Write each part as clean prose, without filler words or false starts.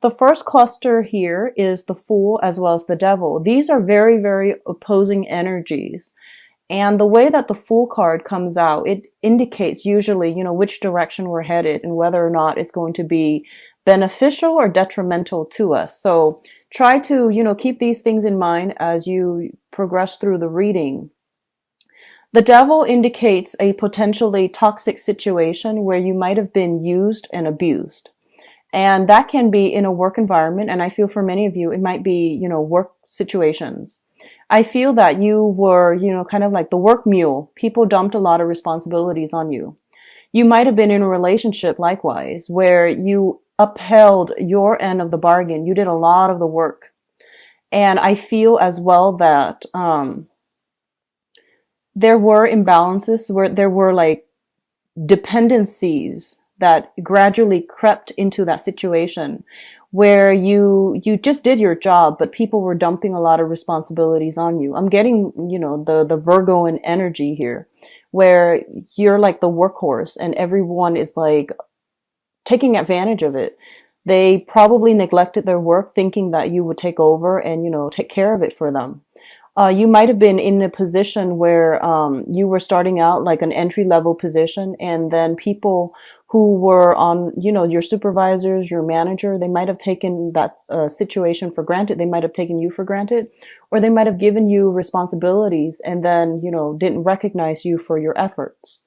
The first cluster here is the Fool as well as the Devil. These are very, very opposing energies. And the way that the Fool card comes out, it indicates usually, which direction we're headed and whether or not it's going to be beneficial or detrimental to us. So try to, keep these things in mind as you progress through the reading. The Devil indicates a potentially toxic situation where you might have been used and abused. And that can be in a work environment. And I feel for many of you, it might be, work situations. I feel that you were, kind of like the work mule. People dumped a lot of responsibilities on you. You might have been in a relationship likewise, where you upheld your end of the bargain. You did a lot of the work. And I feel as well that there were imbalances, where there were like dependencies that gradually crept into that situation where you just did your job, but people were dumping a lot of responsibilities on you. I'm getting, the Virgoan energy here, where you're like the workhorse and everyone is like taking advantage of it. They probably neglected their work thinking that you would take over and, take care of it for them. You might have been in a position where you were starting out like an entry-level position, and then people who were on, your supervisors, your manager, they might have taken that situation for granted. They might have taken you for granted, or they might have given you responsibilities and then, didn't recognize you for your efforts.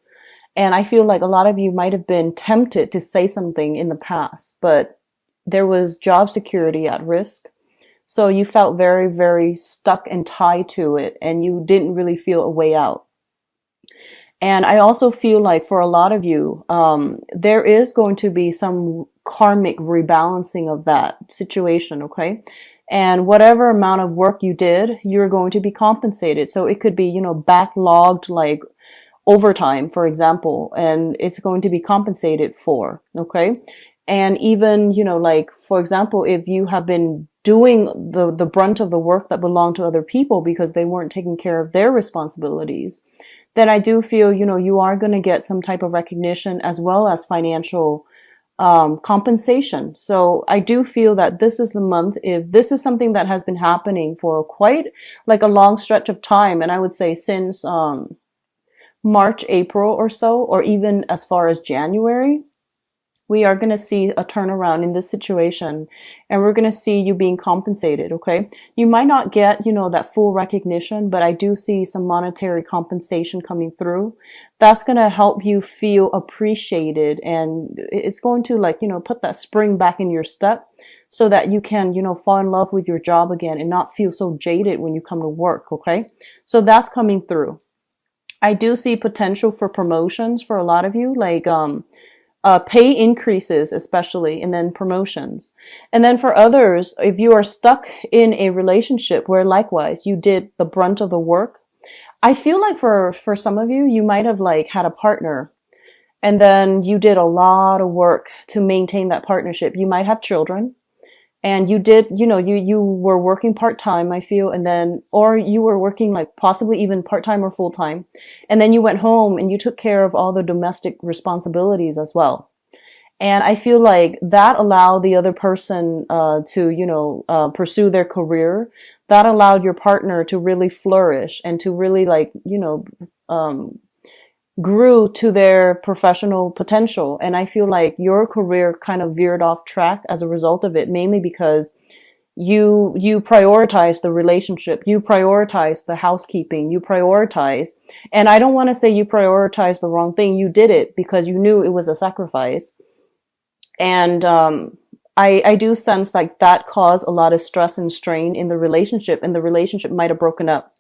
And I feel like a lot of you might have been tempted to say something in the past, but there was job security at risk. So you felt very, very stuck and tied to it, and you didn't really feel a way out. And I also feel like for a lot of you, there is going to be some karmic rebalancing of that situation, okay? And whatever amount of work you did, you're going to be compensated. So it could be, backlogged like overtime, for example, and it's going to be compensated for, okay? And even, like, for example, if you have been doing the brunt of the work that belonged to other people because they weren't taking care of their responsibilities, then I do feel, you are going to get some type of recognition as well as financial compensation. So I do feel that this is the month, if this is something that has been happening for quite like a long stretch of time, and I would say since March, April or so, or even as far as January, we are going to see a turnaround in this situation, and we're going to see you being compensated, okay? You might not get, that full recognition, but I do see some monetary compensation coming through. That's going to help you feel appreciated, and it's going to put that spring back in your step so that you can, fall in love with your job again and not feel so jaded when you come to work, okay? So that's coming through. I do see potential for promotions for a lot of you, like, pay increases especially, and then promotions. And then for others, if you are stuck in a relationship where likewise you did the brunt of the work, I feel like for some of you, you might have like had a partner and then you did a lot of work to maintain that partnership. You might have children, and you did, you were working part-time, I feel, and then, or you were working like possibly even part-time or full-time. And then you went home and you took care of all the domestic responsibilities as well. And I feel like that allowed the other person to, pursue their career. That allowed your partner to really flourish and to really grew to their professional potential. And I feel like your career kind of veered off track as a result of it, mainly because you prioritize the relationship, you prioritize the housekeeping, you prioritize, and I don't want to say you prioritize the wrong thing. You did it because you knew it was a sacrifice. And I do sense like that caused a lot of stress and strain in the relationship, and the relationship might have broken up.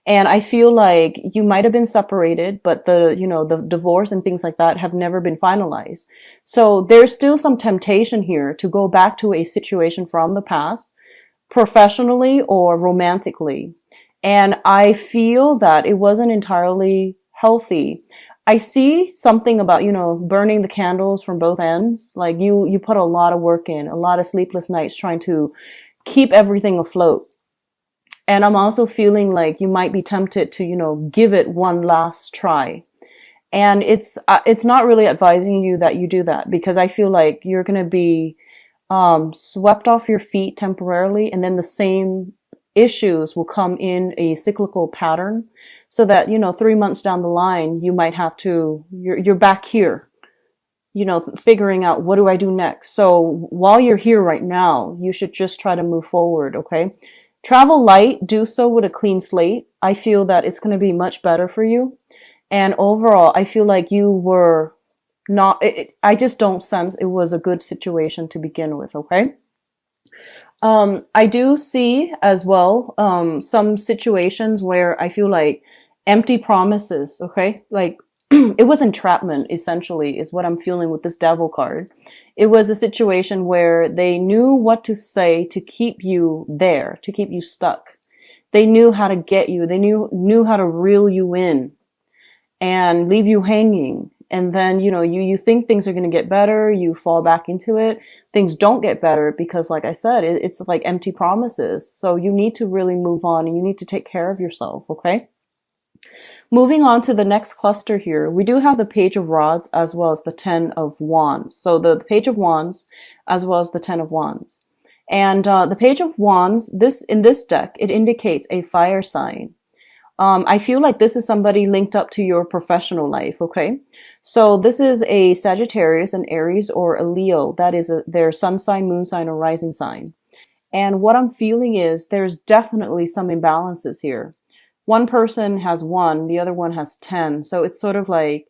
And I feel like you might have been separated, but the divorce and things like that have never been finalized. So there's still some temptation here to go back to a situation from the past, professionally or romantically. And I feel that it wasn't entirely healthy. I see something about, burning the candles from both ends. Like you put a lot of work in, a lot of sleepless nights trying to keep everything afloat. And I'm also feeling like you might be tempted to, give it one last try. And it's not really advising you that you do that, because I feel like you're going to be swept off your feet temporarily, and then the same issues will come in a cyclical pattern, so that, 3 months down the line, you might have to, you're back here, figuring out, what do I do next? So while you're here right now, you should just try to move forward. Okay. Travel light, do so with a clean slate. I feel that it's going to be much better for you. And overall, I feel like you were not, I just don't sense it was a good situation to begin with. Okay. I do see as well, some situations where I feel like empty promises. Okay. Like, it was entrapment, essentially, is what I'm feeling with this devil card. It was a situation where they knew what to say to keep you there, to keep you stuck. They knew how to get you. They knew how to reel you in and leave you hanging. And then, you think things are going to get better. You fall back into it. Things don't get better because, like I said, it's like empty promises. So you need to really move on, and you need to take care of yourself. Okay. Moving on to the next cluster here, we do have the Page of Rods as well as the Ten of Wands. So the Page of Wands as well as the Ten of Wands. And the Page of Wands, in this deck, it indicates a fire sign. I feel like this is somebody linked up to your professional life, okay? So this is a Sagittarius, an Aries, or a Leo. That is their sun sign, moon sign, or rising sign. And what I'm feeling is there's definitely some imbalances here. One person has 1, the other one has 10. So it's sort of like,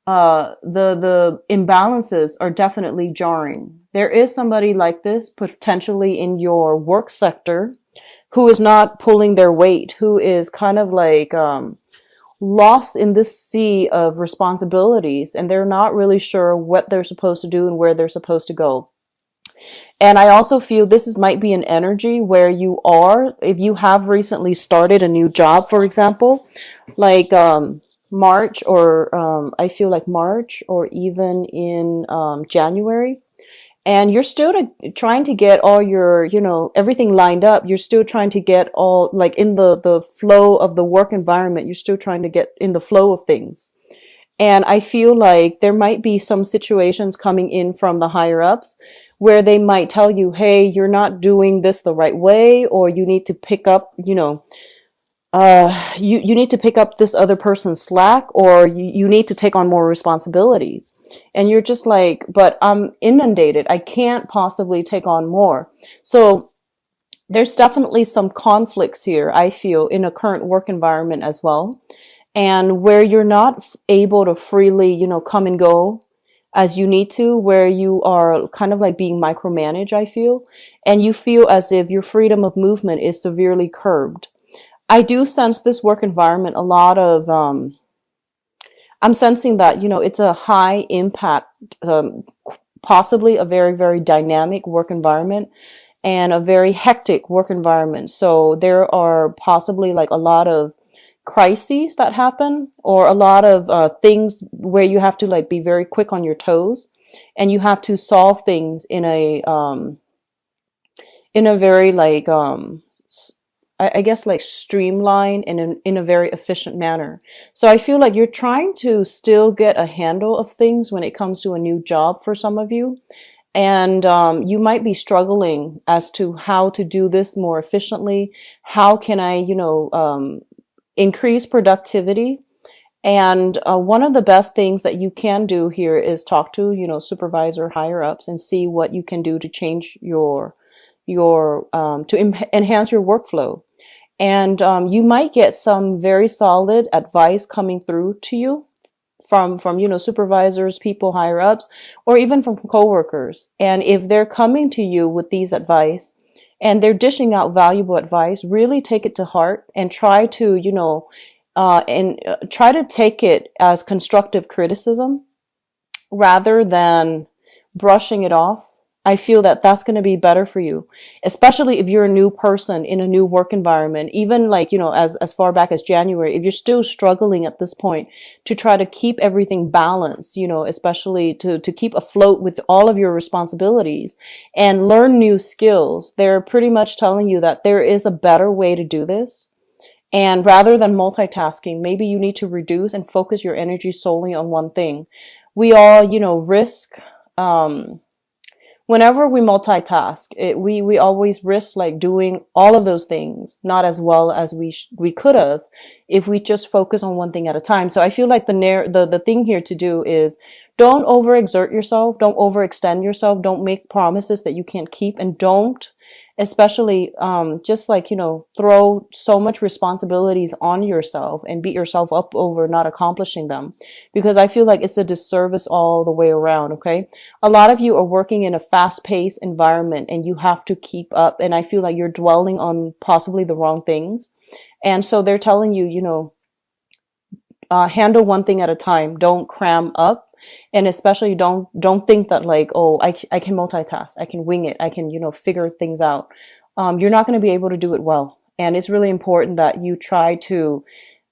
the imbalances are definitely jarring. There is somebody like this potentially in your work sector who is not pulling their weight, who is kind of like, lost in this sea of responsibilities, and they're not really sure what they're supposed to do and where they're supposed to go. And I also feel might be an energy where you are, if you have recently started a new job, for example, like March, or I feel like March, or even in January, and you're still trying to get all your, everything lined up. You're still trying to get all, like, in the flow of the work environment. You're still trying to get in the flow of things. And I feel like there might be some situations coming in from the higher ups where they might tell you, hey, you're not doing this the right way, or you need to pick up, you need to pick up this other person's slack, or you need to take on more responsibilities. And you're just like, but I'm inundated. I can't possibly take on more. So there's definitely some conflicts here, I feel, in a current work environment as well. And where you're not able to freely, come and go as you need to, where you are kind of like being micromanaged, I feel, and you feel as if your freedom of movement is severely curbed. I do sense this work environment a lot of, I'm sensing that, it's a high impact, possibly a very, very dynamic work environment, and a very hectic work environment. So there are possibly like a lot of crises that happen, or a lot of things where you have to like be very quick on your toes, and you have to solve things in a very like I guess like streamlined and in a very efficient manner. So I feel like you're trying to still get a handle of things when it comes to a new job for some of you. And you might be struggling as to how to do this more efficiently. How can I, increase productivity? And one of the best things that you can do here is talk to, supervisor, higher ups, and see what you can do to change enhance your workflow. And you might get some very solid advice coming through to you from supervisors, people higher ups, or even from coworkers. And if they're coming to you with these advice and they're dishing out valuable advice, really take it to heart and try to try to take it as constructive criticism rather than brushing it off. I feel that that's going to be better for you, especially if you're a new person in a new work environment. Even like, as far back as January, if you're still struggling at this point to try to keep everything balanced, especially to keep afloat with all of your responsibilities and learn new skills, they're pretty much telling you that there is a better way to do this. And rather than multitasking, maybe you need to reduce and focus your energy solely on one thing. We all, risk, whenever we multitask, we always risk like doing all of those things not as well as we could have if we just focus on one thing at a time. So I feel like the thing here to do is don't overexert yourself, don't overextend yourself, don't make promises that you can't keep, and don't especially just like, throw so much responsibilities on yourself and beat yourself up over not accomplishing them, because I feel like it's a disservice all the way around. Okay, a lot of you are working in a fast-paced environment and you have to keep up, and I feel like you're dwelling on possibly the wrong things. And so they're telling you, handle one thing at a time, don't cram up, and especially don't think that like, oh, I can multitask, I can wing it, I can figure things out. You're not going to be able to do it well, and it's really important that you try to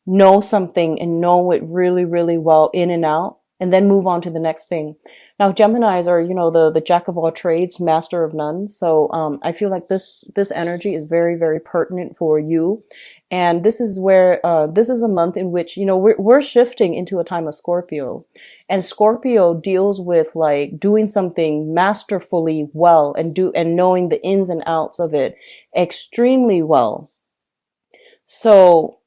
know something and know it really, really well in and out, and then move on to the next thing. Now, Geminis are, the jack of all trades, master of none. So I feel like this energy is very, very pertinent for you. And this is where this is a month in which, we're shifting into a time of Scorpio. And Scorpio deals with like doing something masterfully well and knowing the ins and outs of it extremely well. So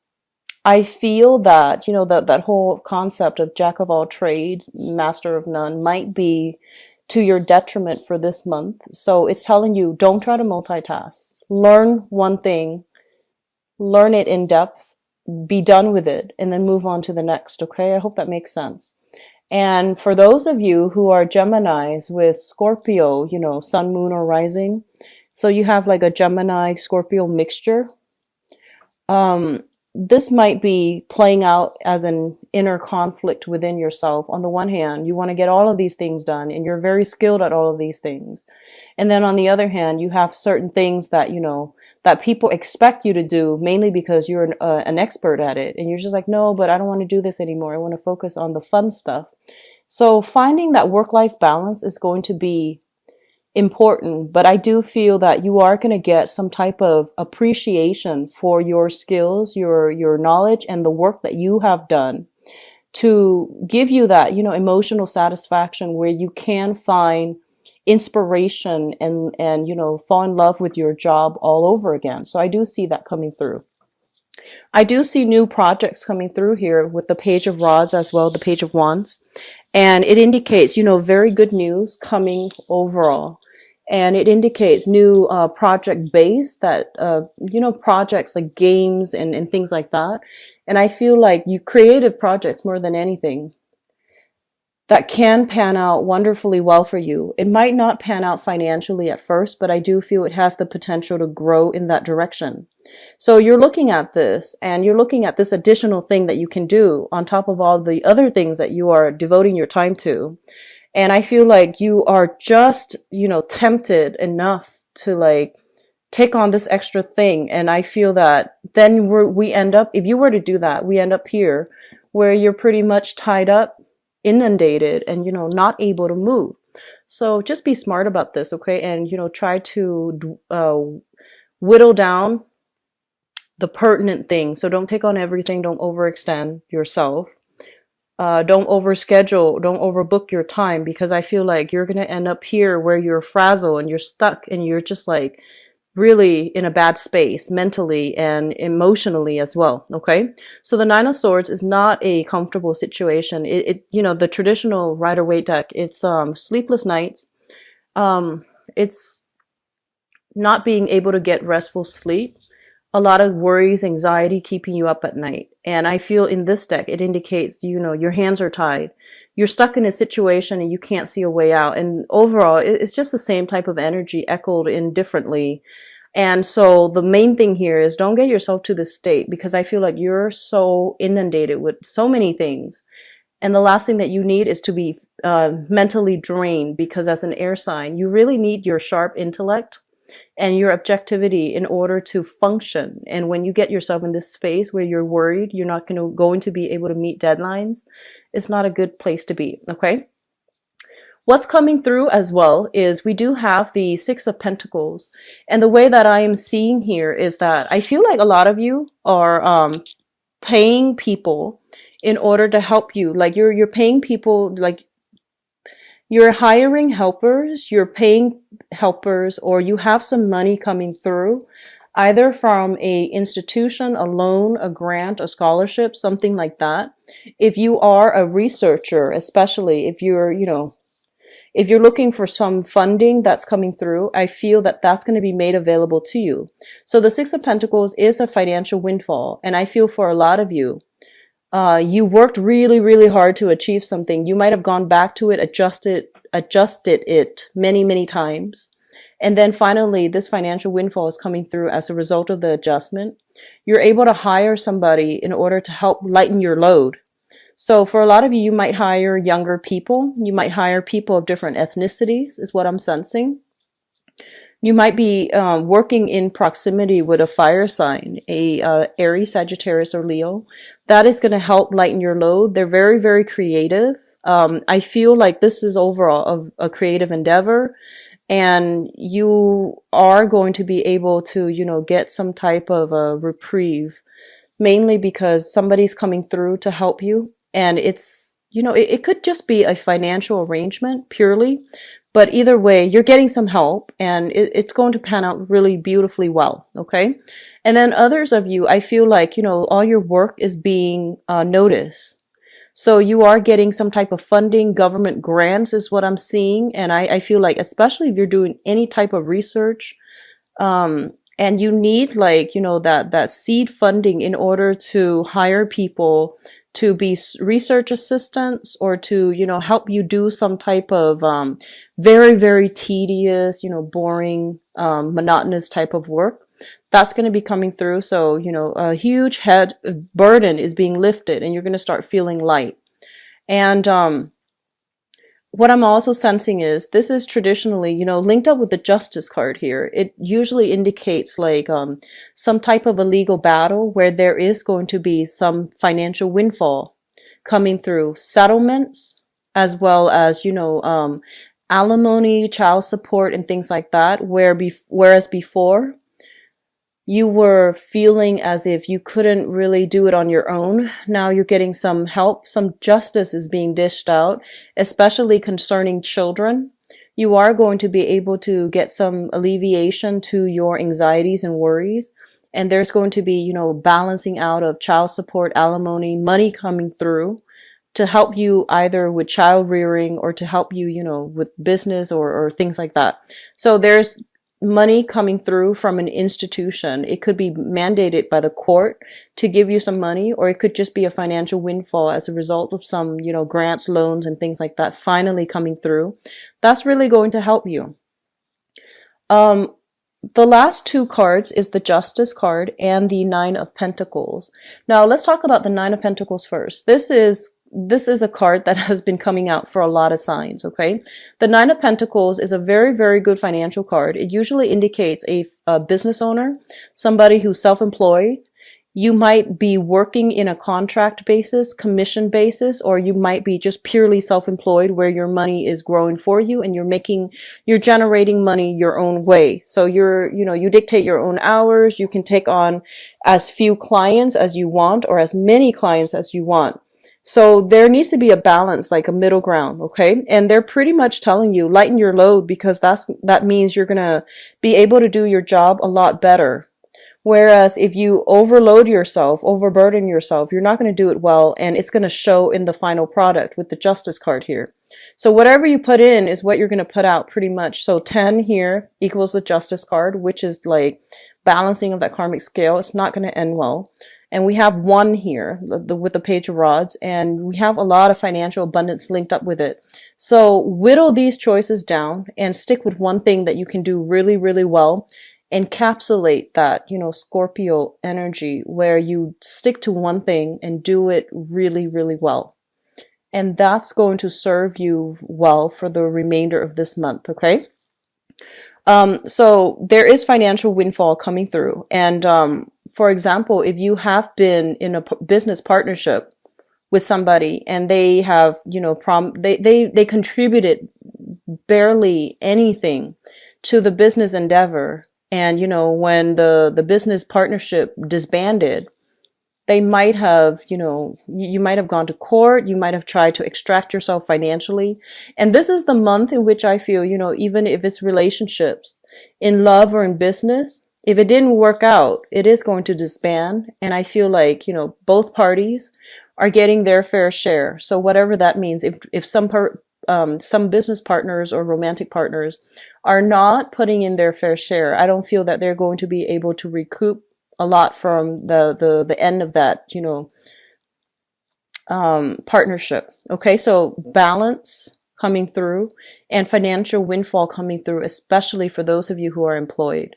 I feel that, that whole concept of jack of all trades, master of none might be to your detriment for this month. So it's telling you, don't try to multitask. Learn one thing, learn it in depth, be done with it, and then move on to the next. Okay, I hope that makes sense. And for those of you who are Geminis with Scorpio, sun, moon, or rising, so you have like a Gemini Scorpio mixture. This might be playing out as an inner conflict within yourself. On the one hand, you want to get all of these things done and you're very skilled at all of these things. And then on the other hand, you have certain things that, that people expect you to do mainly because you're an expert at it. And you're just like, no, but I don't want to do this anymore. I want to focus on the fun stuff. So finding that work-life balance is going to be important, but I do feel that you are going to get some type of appreciation for your skills, your knowledge, and the work that you have done to give you that, emotional satisfaction where you can find inspiration and fall in love with your job all over again. So I do see that coming through. I do see new projects coming through here with the Page of Rods as well, the Page of Wands. And it indicates, very good news coming overall. And it indicates new project base that, projects like games and things like that. And I feel like you creative projects more than anything that can pan out wonderfully well for you. It might not pan out financially at first, but I do feel it has the potential to grow in that direction. So you're looking at this and you're looking at this additional thing that you can do on top of all the other things that you are devoting your time to. And I feel like you are just, tempted enough to like take on this extra thing. And I feel that then we end up, if you were to do that, we end up here where you're pretty much tied up, inundated, and, not able to move. So just be smart about this, okay? And, try to whittle down the pertinent things. So don't take on everything. Don't overextend yourself. Don't overschedule, don't overbook your time, because I feel like you're going to end up here where you're frazzled and you're stuck and you're just like really in a bad space mentally and emotionally as well. Okay. So the Nine of Swords is not a comfortable situation. The traditional Rider-Waite deck, it's, sleepless nights. It's not being able to get restful sleep. A lot of worries, anxiety keeping you up at night. And I feel in this deck, it indicates, your hands are tied. You're stuck in a situation and you can't see a way out. And overall, it's just the same type of energy echoed in differently. And so the main thing here is don't get yourself to this state, because I feel like you're so inundated with so many things. And the last thing that you need is to be mentally drained, because as an air sign, you really need your sharp intellect and your objectivity in order to function. And when you get yourself in this space where you're worried you're not going to be able to meet deadlines, it's not a good place to be. Okay. What's coming through as well is we do have the Six of Pentacles. And the way that I am seeing here is that I feel like a lot of you are paying people in order to help you. Like you're paying people, like You're hiring helpers, you're paying helpers, or you have some money coming through, either from a institution, a loan, a grant, a scholarship, something like that. If you are a researcher, especially if you're, if you're looking for some funding that's coming through, I feel that that's going to be made available to you. So the Six of Pentacles is a financial windfall. And I feel for a lot of you, you worked really, really hard to achieve something. You might have gone back to it, adjusted it many, many times. And then finally, this financial windfall is coming through as a result of the adjustment. You're able to hire somebody in order to help lighten your load. So for a lot of you, you might hire younger people. You might hire people of different ethnicities, is what I'm sensing. You might be working in proximity with a fire sign, a Aries, Sagittarius, or Leo. That is going to help lighten your load. They're very, very creative. I feel like this is overall a creative endeavor, and you are going to be able to, get some type of a reprieve, mainly because somebody's coming through to help you. And it's, it could just be a financial arrangement purely, but either way, you're getting some help and it's going to pan out really beautifully well. Okay. And then others of you, I feel like, all your work is being noticed. So you are getting some type of funding, government grants is what I'm seeing. And I feel like, especially if you're doing any type of research, and you need that seed funding in order to hire people to be research assistants or to, help you do some type of very, very tedious, boring, monotonous type of work. That's going to be coming through. So, a huge head burden is being lifted and you're going to start feeling light. And what I'm also sensing is this is traditionally, linked up with the Justice card here. It usually indicates some type of a legal battle where there is going to be some financial windfall coming through, settlements, as well as, alimony, child support, and things like that. Whereas before, you were feeling as if you couldn't really do it on your own. Now you're getting some help. Some justice is being dished out, especially concerning children. You are going to be able to get some alleviation to your anxieties and worries. And there's going to be, balancing out of child support, alimony, money coming through to help you either with child rearing or to help you, with business or things like that. So there's money coming through from an institution. It could be mandated by the court to give you some money, or it could just be a financial windfall as a result of some, grants, loans, and things like that finally coming through. That's really going to help you. The last two cards is the Justice card and the Nine of Pentacles. Now let's talk about the Nine of Pentacles first. This is a card that has been coming out for a lot of signs, okay? The Nine of Pentacles is a very, very good financial card. It usually indicates a business owner, somebody who's self-employed. You might be working in a contract basis, commission basis, or you might be just purely self-employed where your money is growing for you and you're generating money your own way. So you dictate your own hours. You can take on as few clients as you want or as many clients as you want. So there needs to be a balance, like a middle ground, okay? And they're pretty much telling you, lighten your load, because that means you're going to be able to do your job a lot better. Whereas if you overload yourself, overburden yourself, you're not going to do it well, and it's going to show in the final product with the Justice card here. So whatever you put in is what you're going to put out pretty much. So 10 here equals the Justice card, which is like balancing of that karmic scale. It's not going to end well. And we have 1 here with the Page of Rods, and we have a lot of financial abundance linked up with it. So whittle these choices down and stick with one thing that you can do really, really well. Encapsulate that, Scorpio energy where you stick to one thing and do it really, really well. And that's going to serve you well for the remainder of this month, okay? So there is financial windfall coming through. And for example, if you have been in a business partnership with somebody and they have, they contributed barely anything to the business endeavor. And, when the business partnership disbanded, They might have, you might have gone to court. You might have tried to extract yourself financially. And this is the month in which I feel, even if it's relationships, in love or in business, if it didn't work out, it is going to disband. And I feel like, both parties are getting their fair share. So whatever that means, if some business partners or romantic partners are not putting in their fair share, I don't feel that they're going to be able to recoup a lot from the end of that, partnership. Okay, so balance coming through and financial windfall coming through, especially for those of you who are employed.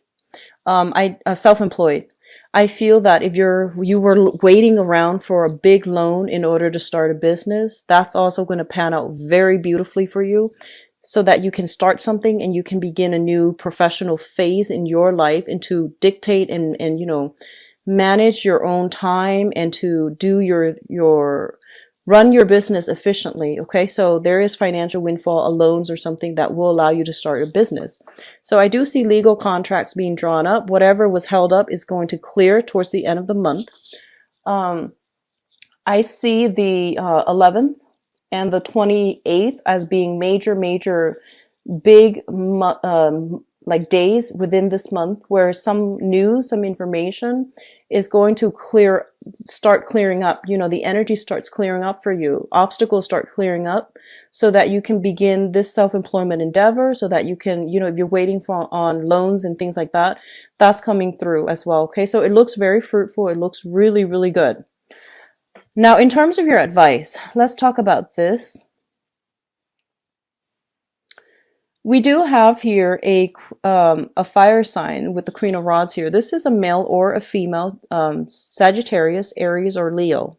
Self-employed. I feel that if you were waiting around for a big loan in order to start a business, that's also going to pan out very beautifully for you, so that you can start something and you can begin a new professional phase in your life, and to dictate and manage your own time, and to do your run your business efficiently. Okay, so there is financial windfall, a loans or something that will allow you to start a business. So I do see legal contracts being drawn up. Whatever was held up is going to clear towards the end of the month. I see the 11th and the 28th as being major, big, like days within this month, where some news, some information is going to start clearing up. The energy starts clearing up for you. Obstacles start clearing up, so that you can begin this self-employment endeavor, so that you can, if you're waiting on loans and things like that, that's coming through as well. Okay, so it looks very fruitful. It looks really, really good. Now, in terms of your advice, let's talk about this. We do have here a fire sign with the Queen of Rods here. This is a male or a female, Sagittarius, Aries, or Leo.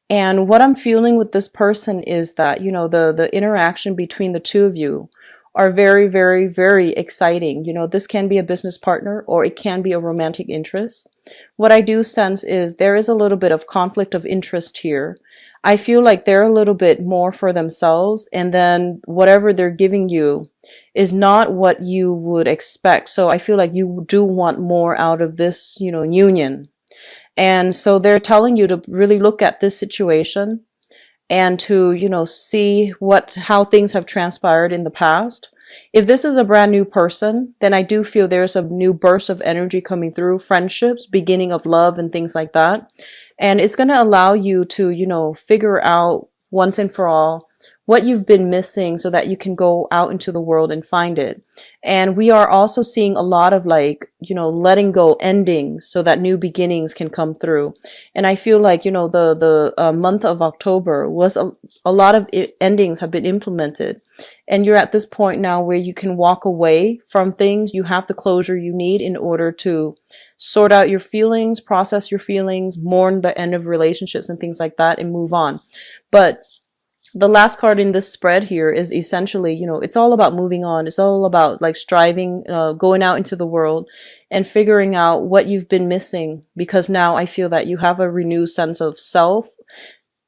And what I'm feeling with this person is that, the interaction between the two of you are very, very, very exciting. This can be a business partner, or it can be a romantic interest. What I do sense is there is a little bit of conflict of interest here. I feel like they're a little bit more for themselves, and then whatever they're giving you is not what you would expect. So I feel like you do want more out of this, union. And so they're telling you to really look at this situation and to, see how things have transpired in the past. If this is a brand new person, then I do feel there's a new burst of energy coming through, friendships, beginning of love and things like that. And it's going to allow you to, figure out once and for all what you've been missing, so that you can go out into the world and find it. And we are also seeing a lot of letting go, endings, so that new beginnings can come through. And I feel like, the month of October was a lot of endings have been implemented. And you're at this point now where you can walk away from things. You have the closure you need in order to sort out your feelings, process your feelings, mourn the end of relationships and things like that, and move on. But the last card in this spread here is essentially, it's all about moving on. It's all about striving, going out into the world and figuring out what you've been missing, because now I feel that you have a renewed sense of self,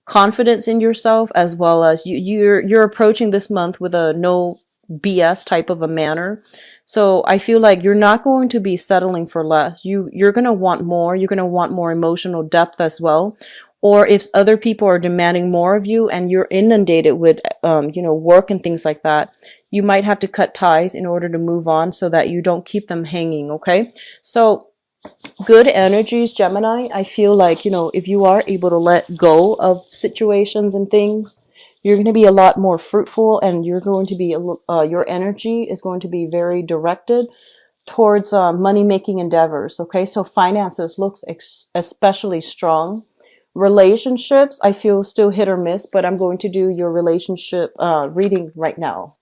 confidence in yourself, as well as you're approaching this month with a no BS type of a manner. So I feel like you're not going to be settling for less. You're going to want more. You're going to want more emotional depth as well. Or if other people are demanding more of you and you're inundated with, work and things like that, you might have to cut ties in order to move on, so that you don't keep them hanging. Okay. So good energies, Gemini. I feel like, if you are able to let go of situations and things, you're going to be a lot more fruitful, and you're going to be, your energy is going to be very directed towards money-making endeavors. Okay. So finances looks especially strong. Relationships, I feel still hit or miss, but I'm going to do your relationship reading right now.